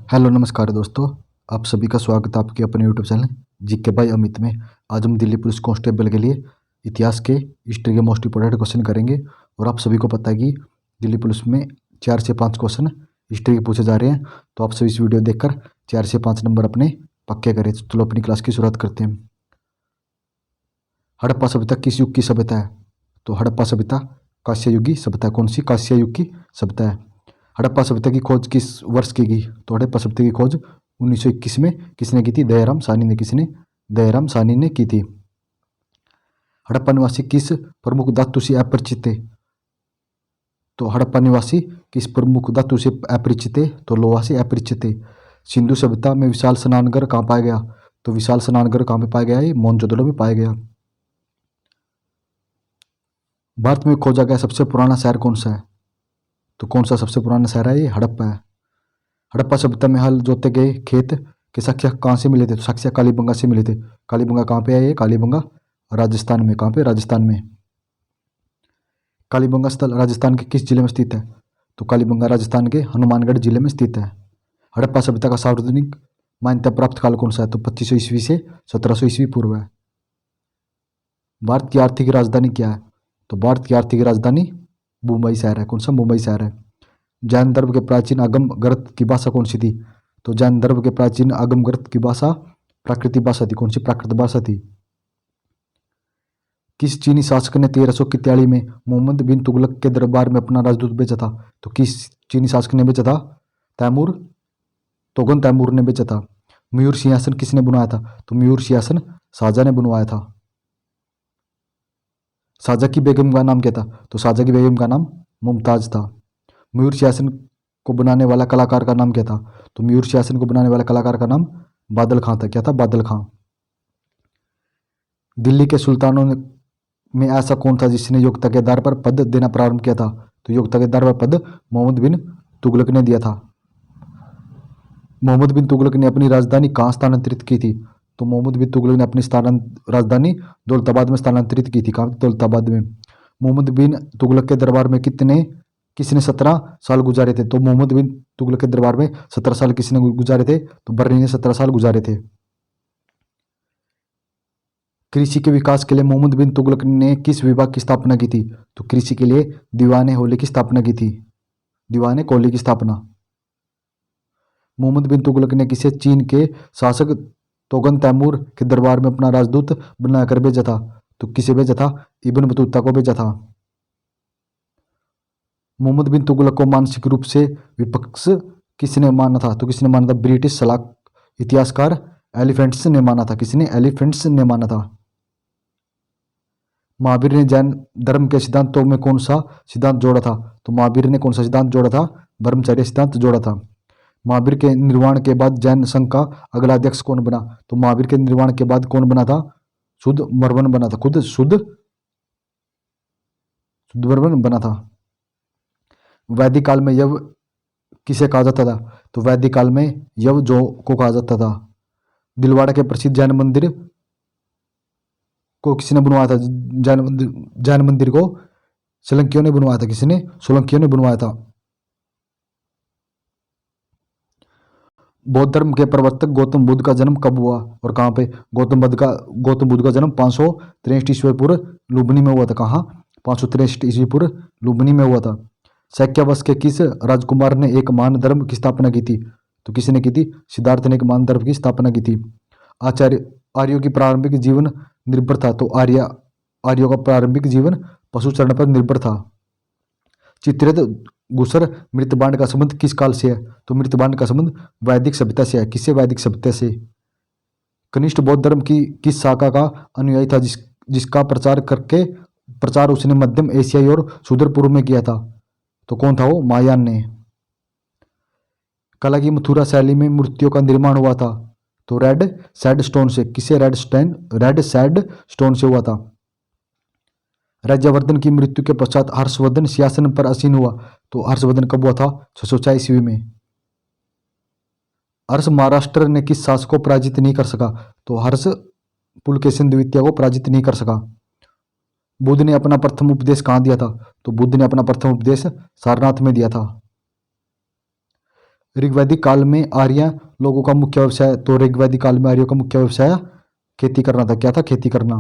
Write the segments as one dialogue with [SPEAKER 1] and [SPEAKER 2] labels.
[SPEAKER 1] Hello नमस्कार दोस्तों। आप सभी का स्वागत है आपके अपने YouTube channel GK by Amit में। आज हम दिल्ली पुलिस कांस्टेबल के लिए इतिहास के हिस्ट्री के मोस्ट इंपोर्टेंट क्वेश्चन करेंगे। और आप सभी को पता है कि दिल्ली पुलिस में 4 से 5 क्वेश्चन हिस्ट्री के पूछे जा रहे हैं, तो आप सभी इस वीडियो देखकर 4 से 5 नंबर अपने पक्के करें। तो चलो अपनी क्लास की शुरुआत करते हैं। हड़प्पा सभ्यता किस युग की सभ्यता है? तो हड़प्पा सभ्यता कांस्य युग की सभ्यता। कौन सी? कांस्य युग की सभ्यता है। हड़प्पा सभ्यता की खोज किस वर्ष की गई? तो हड़प्पा सभ्यता की खोज 1921 में किसने की थी? दयाराम साहनी ने। किसने? दयाराम साहनी ने की थी। हड़प्पा निवासी किस प्रमुख धातु से अपरिचित थे? तो हड़प्पा निवासी किस प्रमुख धातु से अपरिचित थे? तो लोहा से अपरिचित थे। सिंधु सभ्यता में विशाल स्नानघर कहाँ पाया गया? तो विशाल स्नानघर कहाँ पे पाया गया है? मोहनजोदड़ो में पाया गया। भारत में खोजा गया सबसे पुराना शहर कौन सा है? तो कौन सा सबसे पुराना शहर है? ये हड़प्पा है। हड़प्पा सभ्यता में हल जोते गए खेत के साक्ष्य कहाँ से मिले थे? तो साक्ष्य कालीबंगा से मिले थे। कालीबंगा कहाँ पे है? ये कालीबंगा राजस्थान में। कहाँ पे? राजस्थान में। कालीबंगा स्थल राजस्थान के किस जिले में स्थित है? तो कालीबंगा राजस्थान के हनुमानगढ़ जिले में स्थित है। हड़प्पा सभ्यता का सार्वजनिक मान्यता प्राप्त काल कौन सा है? तो 2500 ईस्वी से 1700 ईस्वी पूर्व है। भारत की आर्थिक राजधानी क्या है? तो भारत की आर्थिक राजधानी मुंबई शहर है। कौन सा? मुंबई शहर है। जैन धर्म के प्राचीन आगम ग्रंथ की भाषा कौन सी थी? तो जैन धर्म के प्राचीन आगम ग्रंथ की भाषा प्राकृतिक भाषा थी। कौन सी? प्राकृत भाषा थी। किस चीनी शासक ने 1343 में मोहम्मद बिन तुगलक के दरबार में अपना राजदूत भेजा था? तो किस चीनी शासक ने भेजा था? तैमूर, तोगन तैमूर ने भेजा था। मयूर सिंहासन किसने बनवाया था? तो मयूर सिंहासन शाहजहां ने बनवाया था। शाहजहां की बेगम का नाम क्या था? तो शाहजहां की बेगम का नाम मुमताज था। मयूर सिंहासन को बनाने वाला कलाकार का नाम क्या था? तो मयूर सिंहासन को बनाने वाला कलाकार का नाम बादल खां था। क्या था? बादल खां। दिल्ली के सुल्तानों में ऐसा कौन था जिसने योग्यता के आधार पर पद देना प्रारंभ किया था? तो योग्यता के आधार पर पद मोहम्मद बिन तुगलक ने दिया था। मोहम्मद बिन तुगलक ने अपनी राजधानी कहाँ स्थानांतरित की थी? तो मोहम्मद बिन तुगलक ने अपनी राजधानी दौलताबाद में स्थानांतरित की थी। कहाँ? दौलताबाद में। मोहम्मद बिन तुगलक के दरबार में किसने 17 साल गुजारे थे? तो मोहम्मद बिन तुगलक के दरबार में 17 साल किसने गुजारे थे? तो बर्नी ने 17 साल गुजारे थे। कृषि के विकास के लिए मोहम्मद बिन तुगलक ने किस विभाग की स्थापना की थी? तो कृषि के लिए दीवाने होली की स्थापना की थी। दीवाने कोहली की स्थापना। मोहम्मद बिन तुगलक ने किसे चीन के शासक तोगन तैमूर के दरबार में अपना राजदूत बनाकर भेजा था? तो किसे भेजा था? इब्न बतूता को भेजा था। मोहम्मद बिन तुगलक को मानसिक रूप से विपक्ष किसने माना था? तो किसने माना था? ब्रिटिश सलाह इतिहासकार एलिफेंट्स ने माना था। किसने? एलिफेंट्स ने माना था। महावीर ने जैन धर्म के सिद्धांतों में कौन सा सिद्धांत जोड़ा था? तो महावीर ने कौन सा सिद्धांत जोड़ा था? ब्रह्मचर्य सिद्धांत जोड़ा था। महावीर के निर्वाण के बाद जैन संघ का अगला अध्यक्ष कौन बना? तो महावीर के निर्वाण के बाद कौन बना था? शुद्ध वर्मन बना था। खुद शुद्ध वर्मन बना था। वैदिक काल में यव किसे कहा जाता था? तो वैदिक काल में यव जो को कहा जाता था। दिलवाड़ा के प्रसिद्ध जैन मंदिर को किसने बनवाया था? जैन मंदिर को सोलंकियों ने बनवाया था। किसने? सोलंकियों ने बनवाया था। बौद्ध धर्म के प्रवर्तक गौतम बुद्ध का जन्म कब हुआ और कहाँ पे? गौतम बुद्ध का जन्म 563 ईस्वी पूर्व लुम्बिनी में हुआ था। कहाँ? 563 ईस्वी पूर्व लुम्बिनी में हुआ था। शैक्यवंश के किस राजकुमार ने एक महान धर्म की स्थापना की थी? तो किसने की थी? सिद्धार्थ ने एक महान धर्म की स्थापना की थी। आर्यों की प्रारंभिक जीवन निर्भर था। तो आर्यों का प्रारंभिक जीवन पशु चरण पर निर्भर था। चित्रित गुसर मृतबांड का संबंध किस काल से है? तो मृतबांड का संबंध वैदिक सभ्यता से है। किससे? वैदिक सभ्यता से। कनिष्ठ बौद्ध धर्म की किस शाखा का अनुयायी था जिसका प्रचार उसने मध्यम एशियाई और सुदूर पूर्व में किया था? तो कौन था वो? महायान ने। कला की मथुरा शैली में मूर्तियों का निर्माण हुआ था। तो रेड सैड स्टोन से। किससे? रेड सैड स्टोन से हुआ था। राज्यवर्धन की मृत्यु के पश्चात हर्षवर्धन सिंहासन पर आसीन हुआ। तो हर्षवर्धन कब हुआ था? 604 ईस्वी में। हर्ष महाराष्ट्र ने किस शासक को पराजित नहीं कर सका? तो हर्ष पुलकेशिन द्वितीय को पराजित नहीं कर सका। बुद्ध ने अपना प्रथम उपदेश कहाँ दिया था? तो बुद्ध ने अपना प्रथम उपदेश सारनाथ में दिया था। ऋग्वैदिक काल में आर्य लोगों का मुख्य व्यवसाय, तो ऋग्वैदिक काल में आर्यों का मुख्य व्यवसाय खेती करना था। क्या था? खेती करना।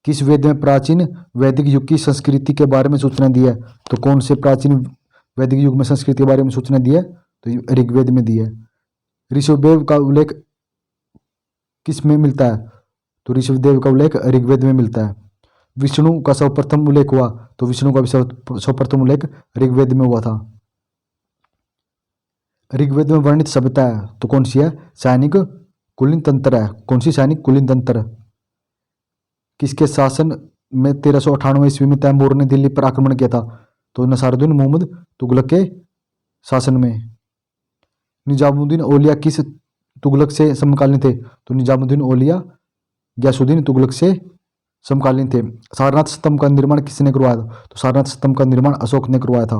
[SPEAKER 1] किस वेद में प्राचीन वैदिक युग की संस्कृति के बारे में सूचना दी है? तो कौन से प्राचीन वैदिक युग में संस्कृति के बारे में सूचना दी है? तो ऋग्वेद में दी है। ऋषभदेव का उल्लेख किस में मिलता है? तो ऋषभदेव का उल्लेख ऋग्वेद में मिलता है। विष्णु का सर्वप्रथम उल्लेख हुआ, तो विष्णु का भी सर्वप्रथम उल्लेख ऋग्वेद में हुआ था। ऋग्वेद में वर्णित सभ्यता है तो कौन सी है? सैनिक कुलीन तंत्र है। कौन सी? सैनिक कुलीन तंत्र। किसके शासन में 1398 ईस्वी में तैमूर ने दिल्ली पर आक्रमण किया था? तो नसारुद्दीन मोहम्मद तुगलक के शासन में। निजामुद्दीन औलिया किस तुगलक से समकालीन थे? तो निजामुद्दीन औलिया गयासुद्दीन तुगलक से समकालीन थे। सारनाथ स्तंभ का निर्माण किसने करवाया था? तो सारनाथ स्तंभ का निर्माण अशोक ने करवाया था।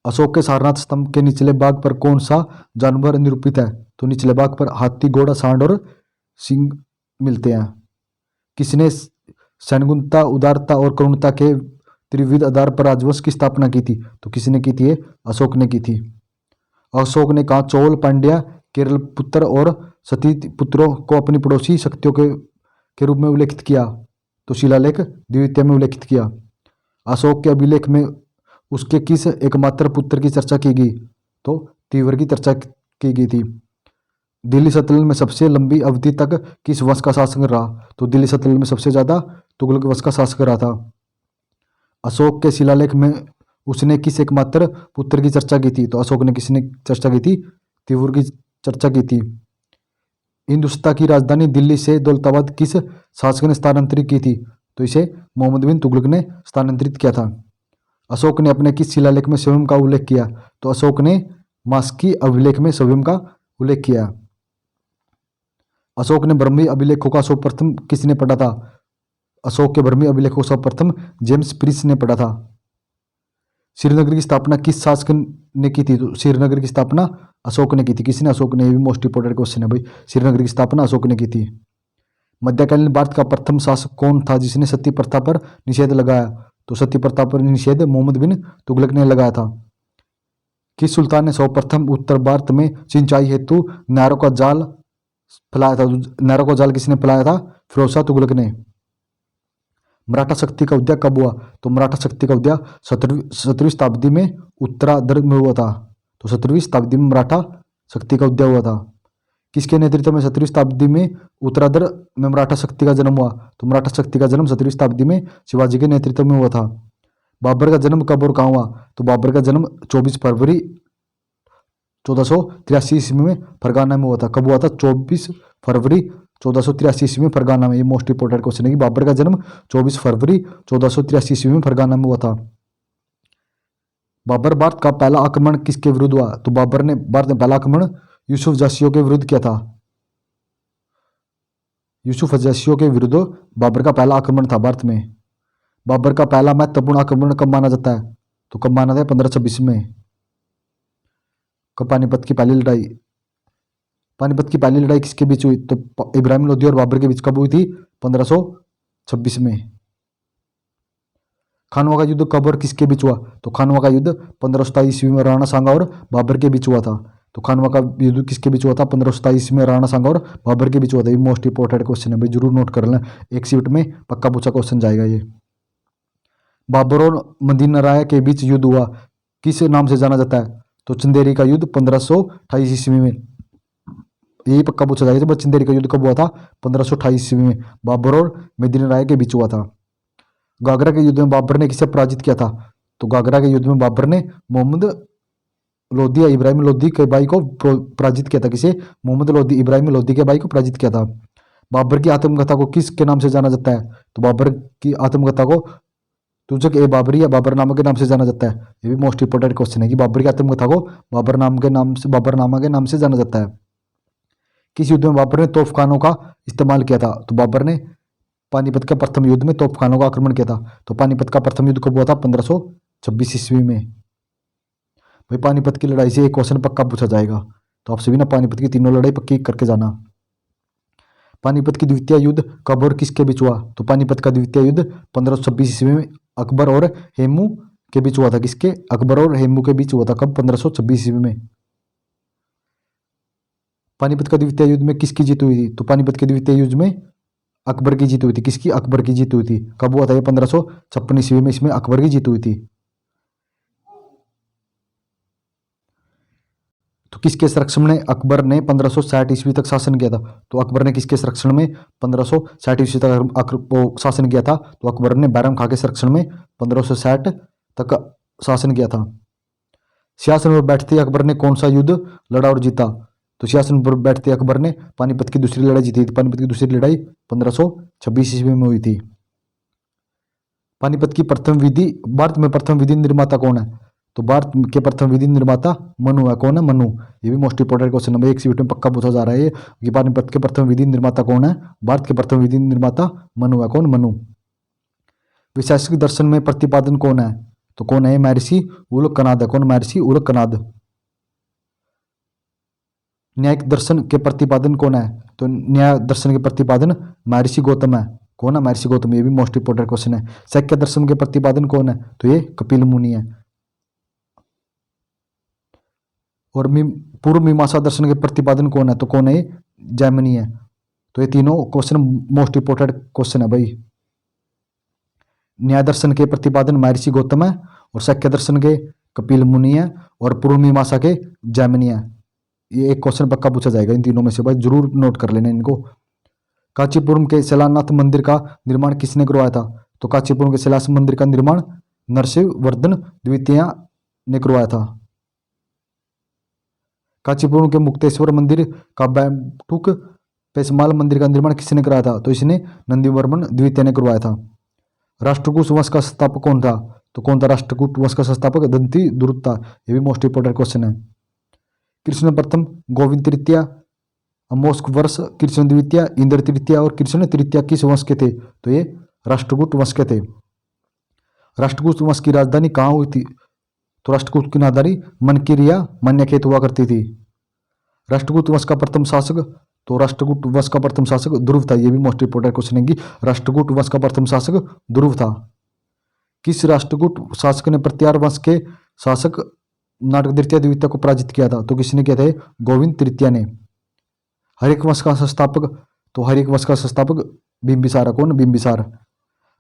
[SPEAKER 1] अशोक के सारनाथ स्तंभ के निचले भाग पर कौन सा जानवर निरूपित है? तो निचले भाग पर हाथी, घोड़ा, सांड और सिंह मिलते हैं। किसने सैनगुणता, उदारता और करुणता के त्रिविध आधार पर राजवंश की स्थापना की थी? तो किसने की थी? अशोक ने की थी। अशोक ने कहा चोल, पांड्या, केरल पुत्र और सती पुत्रों को अपनी पड़ोसी शक्तियों के रूप में उल्लेखित किया? तो शिलालेख द्वितीय में उल्लेखित किया। अशोक के अभिलेख में उसके किस एकमात्र पुत्र की चर्चा की गई? तो तीवर की चर्चा की गई थी। दिल्ली सल्तनत में सबसे लंबी अवधि तक किस वंश का शासन रहा? तो दिल्ली सल्तनत में सबसे ज्यादा तुगलक वंश का शासक रहा था। अशोक के शिलालेख में उसने किस एकमात्र पुत्र की चर्चा की थी? तो अशोक ने किसने चर्चा की थी? तीवर की चर्चा की थी। हिंदुस्तान की राजधानी दिल्ली से दौलताबाद किस शासक ने स्थानांतरित की थी? तो इसे मोहम्मद बिन तुगलक ने स्थानांतरित किया था। अशोक ने अपने किस शिलालेख में स्वयं का उल्लेख किया? तो अशोक ने मास्की अभिलेख में स्वयं का उल्लेख किया। अशोक ने ब्रह्मी अभिलेखों का सर्वप्रथम किसने पढ़ा था? अशोक के ब्रह्मी अभिलेखों को सर्वप्रथम जेम्स प्रिंस ने पढ़ा था। श्रीनगर की स्थापना किस शासक ने की थी? तो श्रीनगर की स्थापना अशोक ने की थी। किसने? अशोक ने। ये भी मोस्ट इंपोर्टेंट क्वेश्चन है भाई। श्रीनगर की स्थापना अशोक ने की थी। मध्यकालीन भारत का प्रथम शासक कौन था जिसने सती प्रथा पर निषेध लगाया? तो सती प्रथा पर निषेध मोहम्मद बिन तुगलक ने लगाया था। किस सुल्तान ने सर्वप्रथम उत्तर भारत में सिंचाई हेतु नहरों का जाल फैलाया था? नहरों का जाल किसने फैलाया था? फिरोज शाह तुगलक ने। मराठा शक्ति का उदय कब हुआ? तो मराठा शक्ति का उदय 17वीं शताब्दी में उत्तरार्ध में हुआ था। तो 17वीं शताब्दी में मराठा शक्ति का उदय हुआ था। किसके नेतृत्व में 17वीं शताब्दी में उत्तरार्ध में मराठा शक्ति का जन्म हुआ? तो मराठा शक्ति का जन्म 17वीं शताब्दी में शिवाजी के नेतृत्व में हुआ था। बाबर का जन्म कब और कहाँ हुआ? तो बाबर का जन्म 24 फरवरी 1483 ईस्वी में फरगाना में हुआ था। कब हुआ था? 24 फरवरी 1483 ईस्वी में फरगाना में। ये मोस्ट इंपोर्टेंट क्वेश्चन है कि बाबर का जन्म 24 फरवरी 1483 ईस्वी में फरगाना में हुआ था। बाबर भारत का पहला आक्रमण किसके विरुद्ध हुआ? तो बाबर ने भारत में पहला आक्रमण यूसुफ जासियों के विरुद्ध किया था। यूसुफ जासियों के विरुद्ध बाबर का पहला आक्रमण था भारत में। बाबर का पहला महत्वपूर्ण आक्रमण कब माना जाता है? तो कब माना था? 1526 में। कब? पानीपत की पहली लड़ाई। पानीपत की पहली लड़ाई किसके बीच हुई? तो इब्राहिम लोधी और बाबर के बीच कब हुई थी? 1526 में। खानवा का युद्ध कब और किसके बीच हुआ? तो खानवा का युद्ध 1527 ईस्वी में राणा सांगा और बाबर के बीच हुआ था। तो खानवा का युद्ध किसके बीच हुआ था? 1527 ईस्वी में राणा सांगा और बाबर के बीच हुआ था। ये मोस्ट इंपोर्टेंट क्वेश्चन है भाई, जरूर नोट कर लेना, एक शिफ्ट में पक्का पूछा क्वेश्चन जाएगा ये। बाबर और मदीना राय के बीच युद्ध हुआ, किस नाम से जाना जाता है? तो चंदेरी का युद्ध 1528 ईस्वी में। यही पक्का पूछा जाएगा। चंदेरी का युद्ध कब हुआ था? 1528 ईस्वी में बाबर और मदीना राय के बीच हुआ था। गागरा के युद्ध में बाबर ने किसे पराजित किया था? तो गागरा के युद्ध में बाबर ने मोहम्मद लोधी या इब्राहिम लोधी के भाई को पराजित किया था। किसे? मोहम्मद लोधी, इब्राहिम लोधी के भाई को पराजित किया था। बाबर की आत्मकथा को किस के नाम से जाना जाता है? तो बाबर की आत्मकथा को तुझक ए बाबरी या बाबरनामा के नाम से जाना जाता है। ये भी मोस्ट इंपोर्टेंट क्वेश्चन है कि बाबर की आत्मकथा को बाबरनामा के नाम से जाना जाता है। किस युद्ध में बाबर ने तोपखानों का इस्तेमाल किया था? तो बाबर ने पानीपत के प्रथम युद्ध में तोपखानों का आक्रमण किया था। तो पानीपत का प्रथम युद्ध कब हुआ था? 1526 ईस्वी में। भाई पानीपत की लड़ाई से एक क्वेश्चन पक्का पूछा जाएगा, तो आप सभी ना पानीपत की तीनों लड़ाई पक्की करके जाना। पानीपत की द्वितीय युद्ध कब और किसके बीच हुआ? तो पानीपत का द्वितीय युद्ध 1526 ईस्वी में अकबर और हेमू के बीच हुआ था, किसके? अकबर और हेमू के बीच हुआ था। कब? 1526 ईस्वी में। पानीपत का द्वितीय युद्ध में किसकी जीत हुई थी? तो पानीपत के द्वितीय युद्ध में अकबर की जीत हुई थी। किसकी? अकबर की जीत हुई थी। कब हुआ था ये? 1556 ईस्वी में इसमें अकबर की जीत हुई थी। तो किसके संरक्षण में अकबर ने 1560 ईस्वी तक शासन किया था? तो अकबर ने किसके संरक्षण में 1560 ईस्वी तक शासन किया था? तो अकबर ने बैरम खां के संरक्षण में 1560 तक शासन किया था। सिंहासन पर बैठते ही अकबर ने कौन सा युद्ध लड़ा और जीता? तो सिंहासन पर बैठते अकबर ने पानीपत की दूसरी लड़ाई जीती थी। पानीपत की दूसरी लड़ाई 1526 ईस्वी में हुई थी। पानीपत की प्रथम विधि, भारत में प्रथम विधि निर्माता कौन है? तो भारत के प्रथम विधि निर्माता मनु है। कौन है? मनु। ये भी most important question number 1 seat में पक्का पूछा जा रहा है कि पानीपत के प्रथम विधि निर्माता कौन है? भारत के प्रथम विधि निर्माता मनु है। कौन? मनु। वैशेषिक दर्शन में प्रतिपादन कौन है? तो कौन है? महर्षि उल्लेखनाद है। कौन? महर्षि उल्लेखनाद। न्यायिक दर्शन के प्रतिपादन कौन है? तो न्याय दर्शन के प्रतिपादन महर्षि गौतम है। कौन है? महर्षि गौतम। ये भी मोस्ट इंपोर्टेंट क्वेश्चन है। सांख्य दर्शन के प्रतिपादन कौन है? तो ये कपिल मुनि है। और पूर्व मीमांसा दर्शन के प्रतिपादन कौन है? तो कौन है? जैमिनी है। तो ये तीनों क्वेश्चन मोस्ट इंपोर्टेंट क्वेश्चन है भाई। न्याय दर्शन के प्रतिपादन महर्षि गौतम है, और सांख्य दर्शन के कपिल मुनि है, और पूर्व मीमांसा के जैमिनी है। ये एक क्वेश्चन पक्का पूछा जाएगा इन तीनों में से भाई, जरूर नोट कर लेना इनको। कांचीपुरम के शिलान्यास मंदिर का निर्माण किसने करवाया था? तो कांचीपुरम के शिलान्यास मंदिर का निर्माण नरसिंहवर्धन द्वितीय ने करवाया था। कांचीपुरम के मुक्तेश्वर मंदिर का बैठक पेशमाल मंदिर का निर्माण किसने कराया था? तो इसने नंदीवर्मन द्वितीय ने करवाया था। राष्ट्रकूट वंश का संस्थापक कौन था? तो कौन था राष्ट्रकूट वंश का संस्थापक? दंती दुर्ग था। ये भी मोस्ट इंपोर्टेंट क्वेश्चन है। कृष्ण प्रथम, गोविंद तृतीय, अमोस्क वर्ष, कृष्ण द्वितीय, इंद्र तृतीय और कृष्ण तृतीय किस वंश के थे? तो ये राष्ट्रकूट वंश के थे। राष्ट्रकूट वंश की राजधानी कहाँ हुई थी? तो राष्ट्रकूट की राजधानी मनकिरिया मन्यखेत हुआ करती थी। राष्ट्रकूट वंश का प्रथम शासक, तो राष्ट्रकूट वंश का प्रथम शासक ध्रुव था। ये भी मोस्ट इंपोर्टेंट क्वेश्चन है कि राष्ट्रकूट वंश का प्रथम शासक ध्रुव था। किस राष्ट्रकूट शासक ने प्रत्यार वंश के शासक नाटक तृतीय द्वितीय को पराजित किया था? तो किसने किया था? गोविंद तृतीय ने। हरिक वंश का संस्थापक, तो हरिक वंश का संस्थापक बिंबिसार। कौन? बिंबिसार।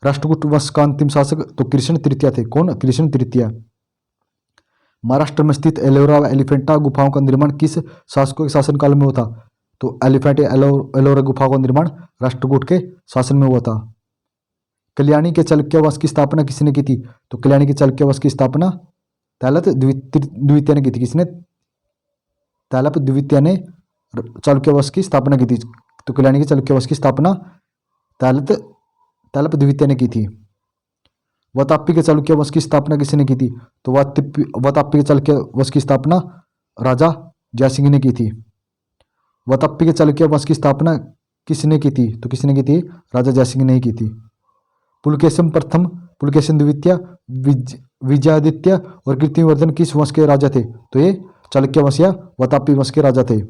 [SPEAKER 1] राष्ट्रकूट वंश का अंतिम शासक तो कृष्ण तृतीय थे। कौन? कृष्ण तृतीय। महाराष्ट्र में स्थित एलोरा एलिफेंटा गुफाओं का निर्माण किस शासकों के शासनकाल में हुआ था? तो एलिफेंट एलोरा गुफाओं का निर्माण राष्ट्रकूट के शासन में हुआ था। कल्याणी के चालुक्य वंश की स्थापना किसने की थी? तो कल्याणी के चालुक्य वंश की स्थापना तैलप द्वितीय ने की थी। किसने? तैलप द्वितीय ने चालुक्य वंश की स्थापना की थी। तो कल्याणी के चालुक्य वंश की स्थापना तैलप द्वितीय ने की थी। वातापी के चालुक्य वंश की स्थापना किसने की थी? तो वातापी के चालुक्य वंश की स्थापना राजा जयसिंह ने की थी। वातापी के चालुक्य वंश की स्थापना किसने की थी? तो किसने की थी? राजा जयसिंह ने की थी। पुलकेशिन प्रथम, पुलकेशिन द्वितीय, विजयादित्य और कीर्तिवर्धन किस वंश के राजा थे? तो ये चालुक्य वंश या वातापी वंश के राजा थे।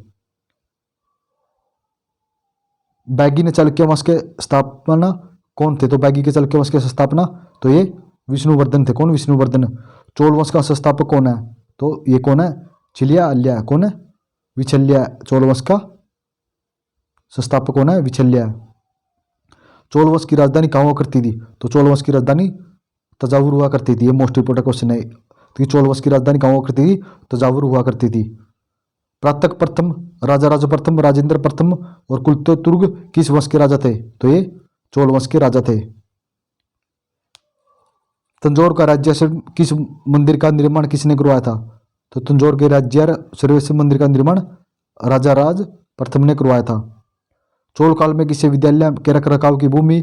[SPEAKER 1] बैगी ने चालुक्य वंश के स्थापना कौन थे? तो बैगी के चालुक्य वंश के स्थापना तो ये विष्णुवर्धन थे। कौन? विष्णुवर्धन। चोल वंश का संस्थापक कौन है? तो ये कौन है? चिलिया अल्या। कौन है? विचल्या। चोल वंश का संस्थापक कौन है? विचल्या। चोल वंश की राजधानी कहाँ हुआ करती थी? तो चोल वंश की राजधानी तंजावुर हुआ करती थी। ये मोस्ट इंपोर्टेंट क्वेश्चन है कि चोल वंश की राजधानी कहाँ हुआ करती थी? तंजावुर हुआ करती थी। प्रातक प्रथम, राजा राजा प्रथम, राजेंद्र प्रथम और कुलतुर्ग किस वंश के राजा थे? तो ये चोल वंश के राजा थे। तंजौर का राज्य किस मंदिर का निर्माण किसने करवाया था? तो तंजौर के राज्य सर्वेश्वर मंदिर का निर्माण राजा राज प्रथम ने करवाया था। चोल काल में किसी विद्यालय के रखरखाव की भूमि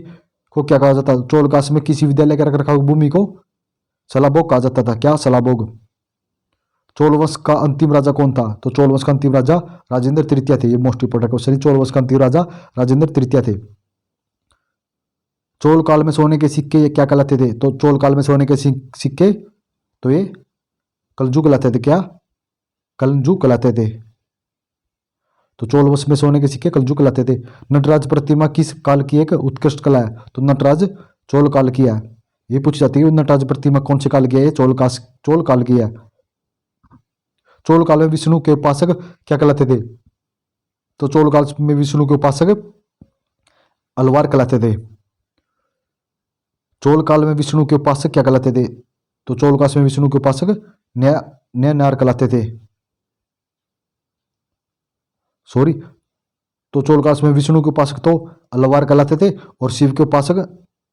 [SPEAKER 1] को क्या कहा जाता? चोल काल में किसी विद्यालय के रखरखाव की भूमि को सलाभोग कहा जाता था। क्या? सलाभोग। चोल वंश का अंतिम राजा कौन था? तो चोल वंश का अंतिम राजा राजेंद्र तृतीय थे। ये मोस्ट इंपोर्टेंट क्वेश्चन। चोल वंश का अंतिम राजा राजेंद्र तृतीय थे। चोल काल में सोने के सिक्के ये क्या कहलाते थे? तो चोल काल में सोने के सिक्के तो ये कलजू कहलाते थे। क्या? कलजू कहलाते थे। तो चोल वंश में सोने के सिक्के कलजू कहलाते थे। नटराज प्रतिमा किस काल की एक उत्कृष्ट कला है? तो नटराज चोल काल की है। ये पूछी जाती है नटराज प्रतिमा कौन से काल की है? ये चोल काल की है। चोल काल में विष्णु के उपासक क्या कहलाते थे? तो चोल काल में विष्णु के उपासक अलवार कहलाते थे। चोल काल में विष्णु के उपासक क्या कहलाते थे? तो चोल काल में विष्णु के उपासक नय नार कहलाते थे। सॉरी, तो चोल काल में विष्णु के उपासक तो अलवार कहलाते थे और शिव के उपासक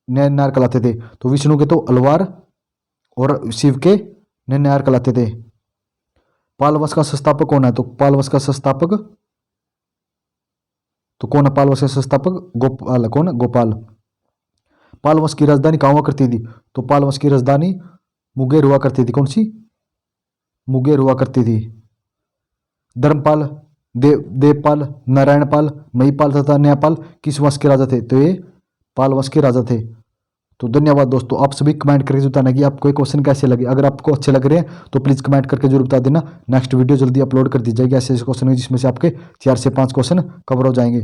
[SPEAKER 1] नय नार कहलाते थे। तो विष्णु के तो अलवार और शिव के नय नार कहलाते थे। पाल वंश का संस्थापक कौन है? तो पाल वंश का संस्थापक तो कौन है? पाल वंश का संस्थापक गोपाल। कौन? गोपाल। पाल वंश की राजधानी कहाँ हुआ करती थी? तो पाल वंश की राजधानी मुंगेर हुआ करती थी। कौन सी? मुंगेर हुआ करती थी। धर्मपाल, देवपाल, नारायणपाल, महिपाल तथा न्यायपाल किस वंश के राजा थे? तो ये पाल वंश के राजा थे। तो धन्यवाद दोस्तों, आप सभी कमेंट करके बताना कि आपको ये क्वेश्चन कैसे लगे। अगर आपको अच्छे लग रहे हैं तो प्लीज़ कमेंट करके जरूर बता देना। नेक्स्ट वीडियो जल्दी अपलोड कर दी जाएगी ऐसे ऐसे क्वेश्चन जिसमें से आपके 4 से 5 क्वेश्चन कवर हो जाएंगे।